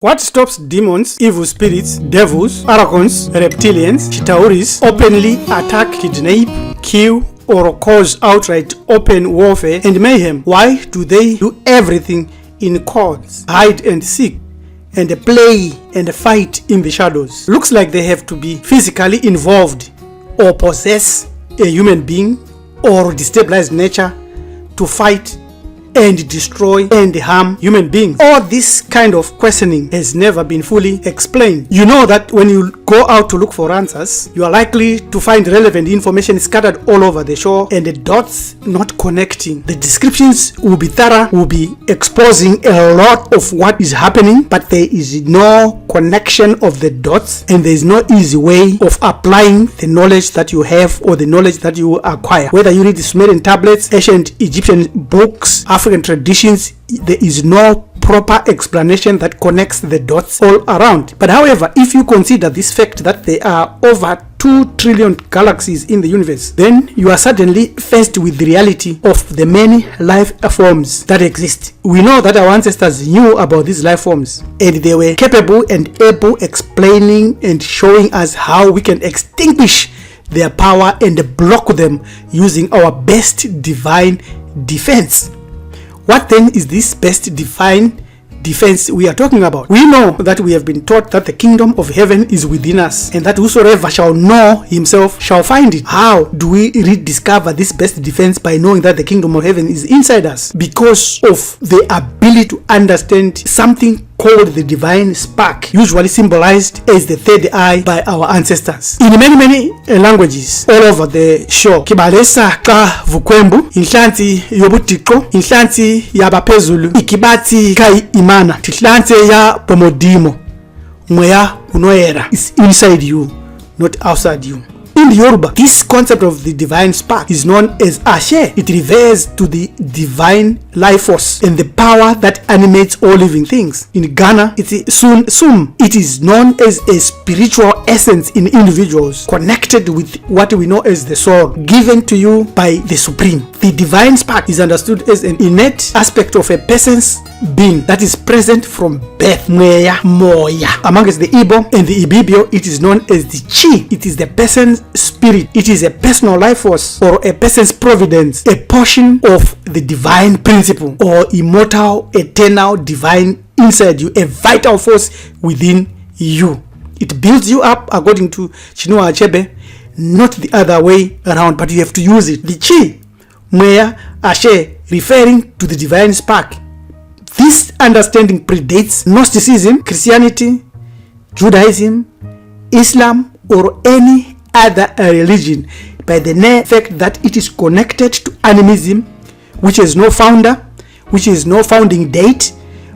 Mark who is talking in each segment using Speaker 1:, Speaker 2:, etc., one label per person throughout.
Speaker 1: What stops demons, evil spirits, devils, archons, reptilians, chitauris openly attack, kidnap, kill, or cause outright open warfare and mayhem? Why do they do everything in cords, hide and seek, and play and fight in the shadows? Looks like they have to be physically involved or possess a human being or destabilize nature to fight and destroy and harm human beings. All this kind of questioning has never been fully explained. You know that when you go out to look for answers, you are likely to find relevant information scattered all over the shore and the dots not connecting. The descriptions will be thorough, will be exposing a lot of what is happening, but there is no connection of the dots and there is no easy way of applying the knowledge that you have or the knowledge that you acquire. Whether you read the Sumerian tablets, ancient Egyptian books, African traditions, there is no proper explanation that connects the dots all around. But however, if you consider this fact that there are over 2 trillion galaxies in the universe, then you are suddenly faced with the reality of the many life forms that exist. We know that our ancestors knew about these life forms and they were capable and able explaining and showing us how we can extinguish their power and block them using our best divine defense. What then is this best divine defense we are talking about? We know that we have been taught that the kingdom of heaven is within us and that whosoever shall know himself shall find it. How do we rediscover this best defense? By knowing that the kingdom of heaven is inside us, because of the ability to understand something called the divine spark, usually symbolized as the third eye by our ancestors. In many languages all over the shore, kibalesa ka vukwembu, inhlansi yobutiko, inhlansi yabaphezulu, ikibati kai imana, tihlansi ya pomodimo, moya unoera is inside you, not outside you. In the Yoruba, this concept of the divine spark is known as ASHE. It refers to the divine life force and the power that animates all living things. In Ghana, it's Sum. It is known as a spiritual essence in individuals connected with what we know as the soul, given to you by the Supreme. The divine spark is understood as an innate aspect of a person's being that is present from birth. Moya. Amongst the Igbo and the Ibibio, it is known as the Chi. It is the person's spirit. It is a personal life force or a person's providence, a portion of the divine principle or immortal, eternal, divine inside you, a vital force within you. It builds you up according to Chinua Achebe, not the other way around, but you have to use it. The Chi, Moya, Ashe, referring to the divine spark. This understanding predates Gnosticism, Christianity, Judaism, Islam, or any other religion by the mere fact that it is connected to animism, which has no founder, which is no founding date,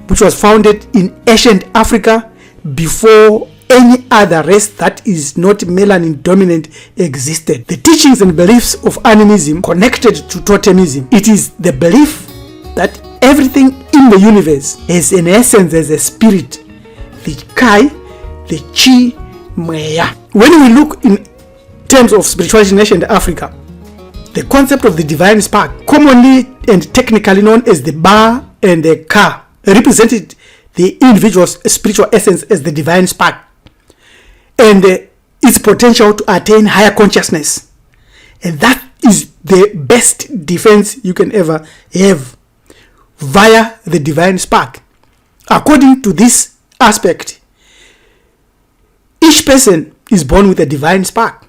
Speaker 1: which was founded in ancient Africa before any other race that is not melanin dominant existed. The teachings and beliefs of animism connected to totemism. It is the belief that everything in the universe has an essence, as a spirit, the Kai, the Chi, Maya. When we look in terms of spirituality in ancient Africa, the concept of the divine spark, commonly and technically known as the Ba and the Ka, represented the individual's spiritual essence as the divine spark and its potential to attain higher consciousness. And that is the best defense you can ever have, via the divine spark. According to this aspect, each person is born with a divine spark,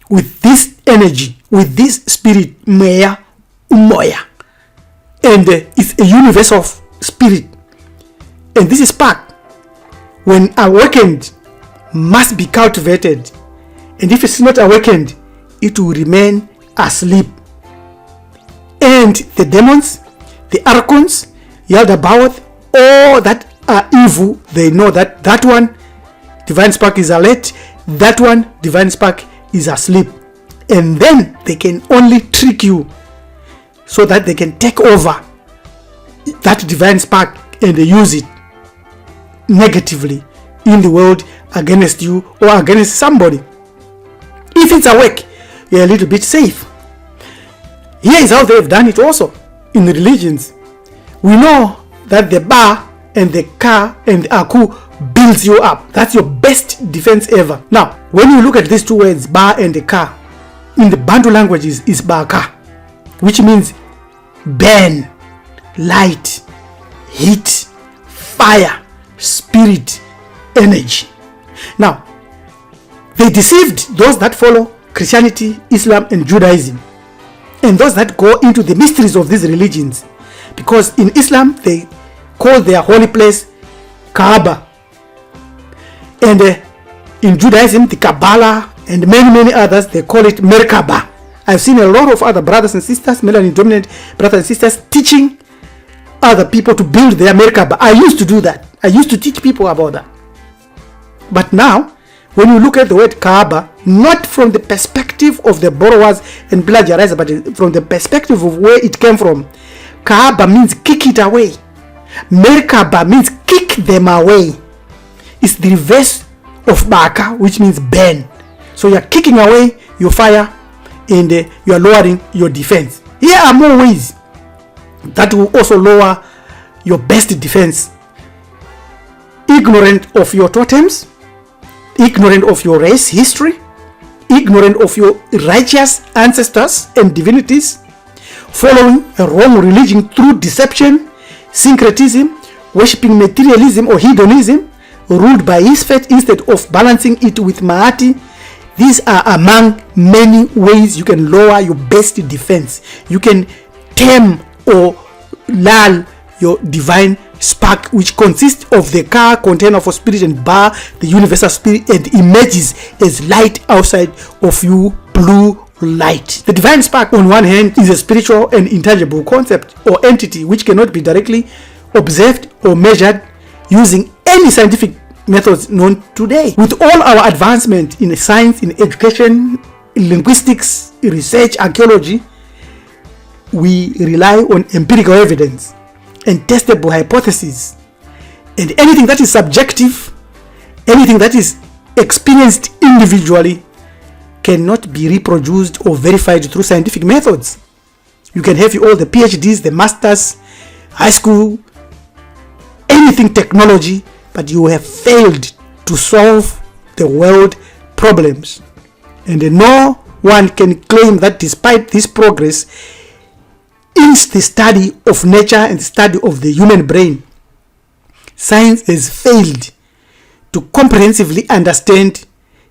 Speaker 1: with this energy, with this spirit, Maya, Umoya, and it's a universe of spirit. And this spark, when awakened, must be cultivated, and if it's not awakened, it will remain asleep. And the demons, the archons, Yaldabaoth, all that are evil, they know that that one divine spark is alert, that one divine spark is asleep, and then they can only trick you so that they can take over that divine spark and they use it negatively in the world against you or against somebody. If it's awake, you're a little bit safe. Here is how they have done it also in the religions. We know that the Ba and the Ka and the Aku builds you up. That's your best defense ever. Now, when you look at these two words, Ba and the Ka, in the Bantu languages is Baka, which means burn, light, heat, fire, spirit, energy. Now, they deceived those that follow Christianity, Islam, and Judaism, and those that go into the mysteries of these religions, because in Islam they call their holy place Kaaba, and in Judaism the Kabbalah, and many others, they call it Merkaba. I've seen a lot of other brothers and sisters, melanin dominant brothers and sisters, teaching other people to build their Merkaba. I used to do that. I used to teach people about that. But now, when you look at the word Kaaba, not from the perspective of the borrowers and plagiarizers, but from the perspective of where it came from, Kaaba means kick it away. Merkaba means kick them away. It's the reverse of Baka, which means burn. So you are kicking away your fire and you are lowering your defense. Here are more ways that will also lower your best defense. Ignorant of your totems, ignorant of your race history, ignorant of your righteous ancestors and divinities, following a wrong religion through deception, syncretism, worshipping materialism or hedonism, ruled by his faith instead of balancing it with Mahati. These are among many ways you can lower your best defense. You can tame or lull your divine spark, which consists of the Ka container for spirit and Ba, the universal spirit, and emerges as light outside of you, blue light. The divine spark, on one hand, is a spiritual and intangible concept or entity which cannot be directly observed or measured using any scientific methods known today. With all our advancement in science, in education, in linguistics, research, archaeology, we rely on empirical evidence and testable hypotheses. And anything that is subjective, anything that is experienced individually, cannot be reproduced or verified through scientific methods. You can have all the PhDs, the masters, high school, anything technology, but you have failed to solve the world problems. And no one can claim that despite this progress in the study of nature and the study of the human brain, science has failed to comprehensively understand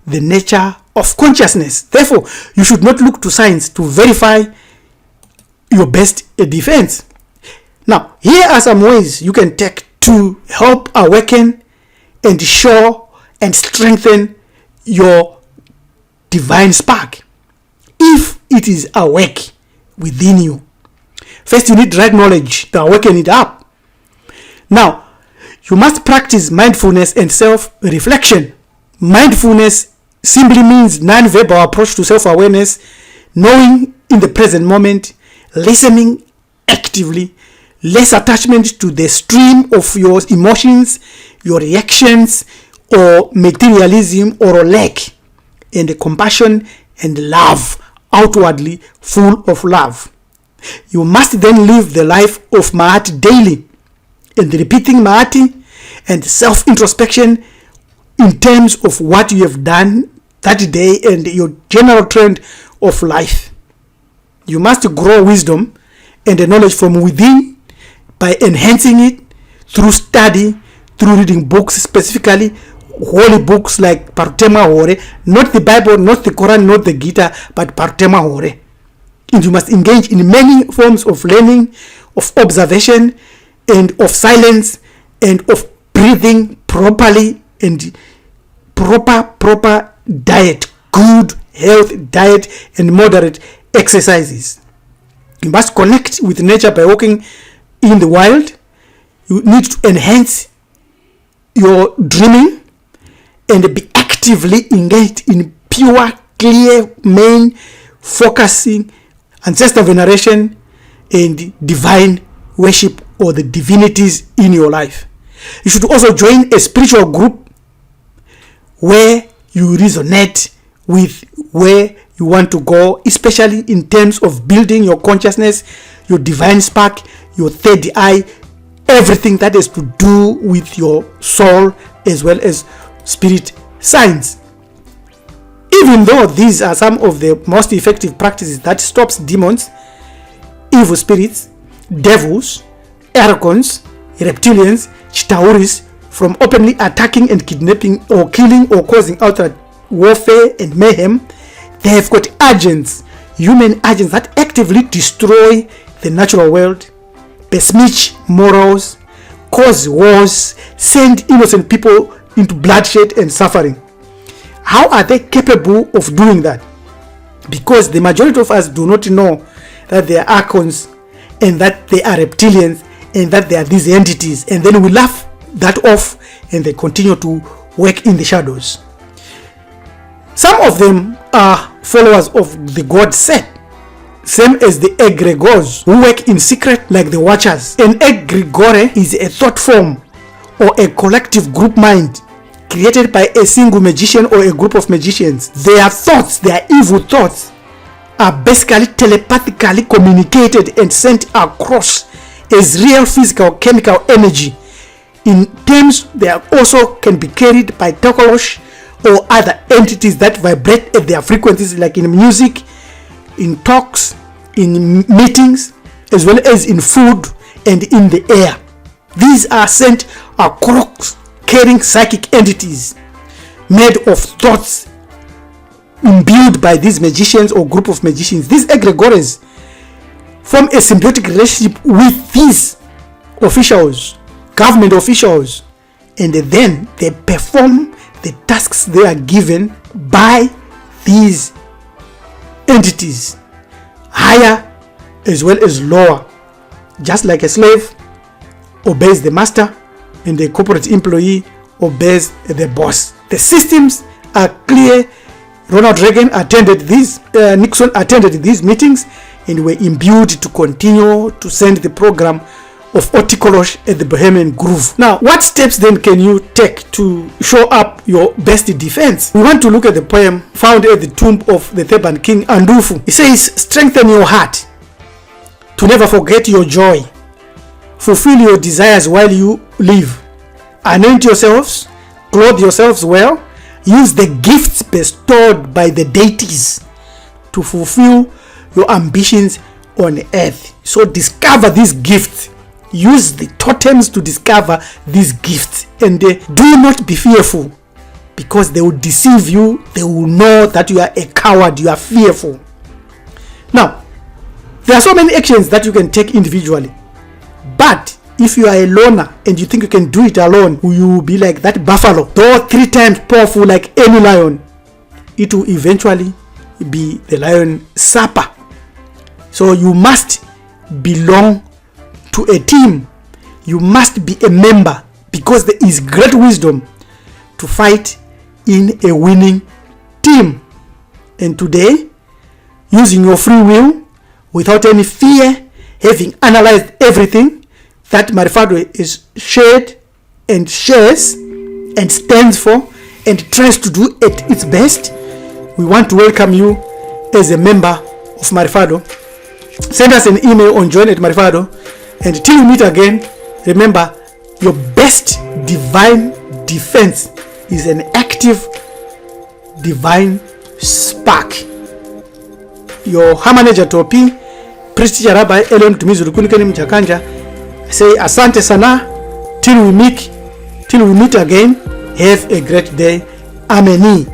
Speaker 1: the nature of consciousness. Therefore, you should not look to science to verify your best defense. Now, here are some ways you can take to help awaken and show and strengthen your divine spark if it is awake within you. First, you need right knowledge to awaken it up. Now, you must practice mindfulness and self-reflection. Mindfulness simply means non-verbal approach to self-awareness, knowing in the present moment, listening actively, less attachment to the stream of your emotions, your reactions, or materialism or lack, and compassion and love, outwardly full of love. You must then live the life of Mahati daily, and repeating Mahati and self-introspection in terms of what you have done that day and your general trend of life. You must grow wisdom and knowledge from within by enhancing it through study, through reading books, specifically holy books like Parutema Hore, not the Bible, not the Quran, not the Gita, but Parutema Hore. And you must engage in many forms of learning, of observation, and of silence, and of breathing properly, and proper diet, good health diet, and moderate exercises. You must connect with nature by walking in the wild. You need to enhance your dreaming and be actively engaged in pure, clear, main focusing, ancestor veneration, and divine worship or the divinities in your life. You should also join a spiritual group where you resonate with where you want to go, especially in terms of building your consciousness, your divine spark, your third eye, everything that has to do with your soul as well as spirit signs. Even though these are some of the most effective practices that stops demons, evil spirits, devils, archons, reptilians, chitauris from openly attacking and kidnapping or killing or causing outright warfare and mayhem, they have got agents, human agents that actively destroy the natural world, besmirch morals, cause wars, send innocent people into bloodshed and suffering. How are they capable of doing that? Because the majority of us do not know that they are archons and that they are reptilians and that they are these entities, and then we laugh that off and they continue to work in the shadows. Some of them are followers of the god Set, same as the egregores who work in secret like the watchers. An egregore is a thought form or a collective group mind created by a single magician or a group of magicians. Their thoughts, their evil thoughts, are basically telepathically communicated and sent across as real physical chemical energy. In terms, they are also can be carried by tokolosh or other entities that vibrate at their frequencies, like in music, in talks, in meetings, as well as in food and in the air. These are sent across carrying psychic entities made of thoughts imbued by these magicians or group of magicians. These egregores form a symbiotic relationship with these officials, government officials, and then they perform the tasks they are given by these entities, higher as well as lower. Just like a slave obeys the master and the corporate employee obeys the boss. The systems are clear. Ronald Reagan attended these, Nixon attended these meetings and were imbued to continue to send the program of Otikolosh at the Bohemian Groove. Now, what steps then can you take to show up your best defense? We want to look at the poem found at the tomb of the Theban king Andufu. It says, strengthen your heart to never forget your joy. Fulfill your desires while you live. Anoint yourselves, clothe yourselves well. Use the gifts bestowed by the deities to fulfill your ambitions on earth. So discover these gifts. Use the totems to discover these gifts. And do not be fearful, because they will deceive you. They will know that you are a coward. You are fearful. Now, there are so many actions that you can take individually. But if you are a loner and you think you can do it alone, you will be like that buffalo, though 3 times powerful like any lion. It will eventually be the lion supper. So you must belong to a team. You must be a member, because there is great wisdom to fight in a winning team. And today, using your free will without any fear, having analyzed everything that Marifado is shared and shares and stands for and tries to do at its best, we want to welcome you as a member of Marifado. Send us an email on join@marifado, and till we meet again, remember, your best divine defense is an active divine spark. Your Hamanager Topi, Priest Rabbi Elon Tumizuru Kunikeni Mchakanja, say asante sana. Till we meet again, have a great day. Ameni.